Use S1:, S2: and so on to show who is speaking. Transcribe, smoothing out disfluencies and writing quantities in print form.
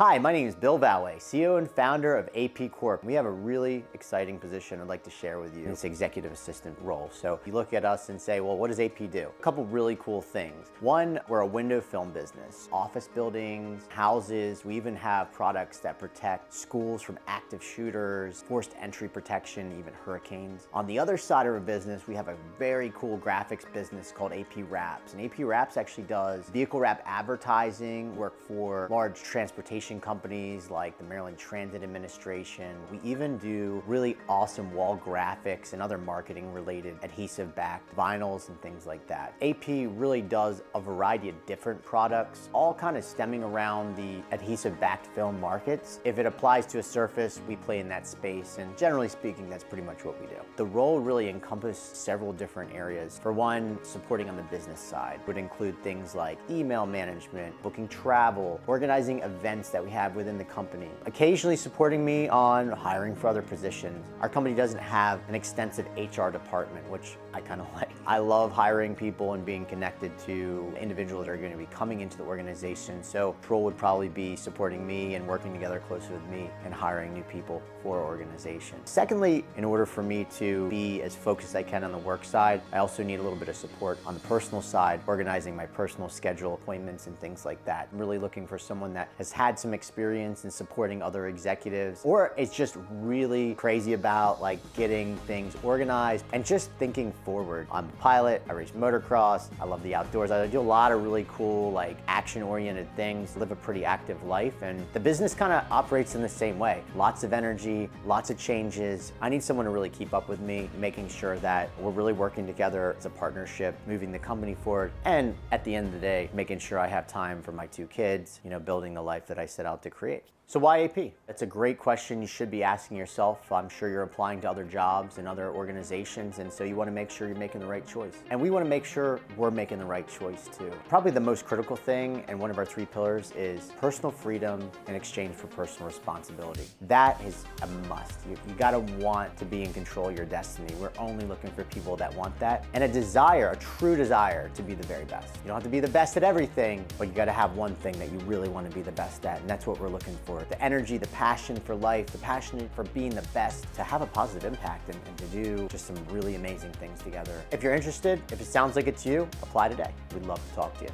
S1: Hi, my name is Bill Valway, CEO and founder of AP Corp. We have a really exciting position I'd like to share with you, this executive assistant role. So you look at us and say, well, what does AP do? A couple really cool things. One, we're a window film business, office buildings, houses. We even have products that protect schools from active shooters, forced entry protection, even hurricanes. On the other side of our business, we have a very cool graphics business called AP Wraps. And AP Wraps actually does vehicle wrap advertising, work for large transportation companies like the Maryland Transit Administration. We even do really awesome wall graphics and other marketing related adhesive backed vinyls and things like that. AP really does a variety of different products, all kind of stemming around the adhesive backed film markets. If it applies to a surface, we play in that space, and generally speaking, that's pretty much what we do. The role really encompasses several different areas. For one, supporting on the business side would include things like email management, booking travel, organizing events that we have within the company, occasionally supporting me on hiring for other positions. Our company doesn't have an extensive HR department, which I kind of like. I love hiring people and being connected to individuals that are going to be coming into the organization. So Troll would probably be supporting me and working together closely with me and hiring new people for our organization. Secondly, in order for me to be as focused as I can on the work side, I also need a little bit of support on the personal side, organizing my personal schedule, appointments, and things like that. I'm really looking for someone that has had some experience in supporting other executives, or is just really crazy about like getting things organized and just thinking forward. I'm a pilot, I race motocross, I love the outdoors. I do a lot of really cool, like action-oriented things, live a pretty active life, and the business kind of operates in the same way. Lots of energy, lots of changes. I need someone to really keep up with me, making sure that we're really working together as a partnership, moving the company forward, and at the end of the day, making sure I have time for my two kids, building the life that I set out to create. So why AP? That's a great question you should be asking yourself. I'm sure you're applying to other jobs and other organizations, and so you want to make sure you're making the right choice. And we want to make sure we're making the right choice too. Probably the most critical thing, and one of our 3 pillars, is personal freedom in exchange for personal responsibility. That is a must. You gotta want to be in control of your destiny. We're only looking for people that want that, and a true desire to be the very best. You don't have to be the best at everything, but you gotta have one thing that you really want to be the best at, and that's what we're looking for. The energy, the passion for life, the passion for being the best, to have a positive impact and to do just some really amazing things together. If you're interested, if it sounds like it's you, apply today. We'd love to talk to you.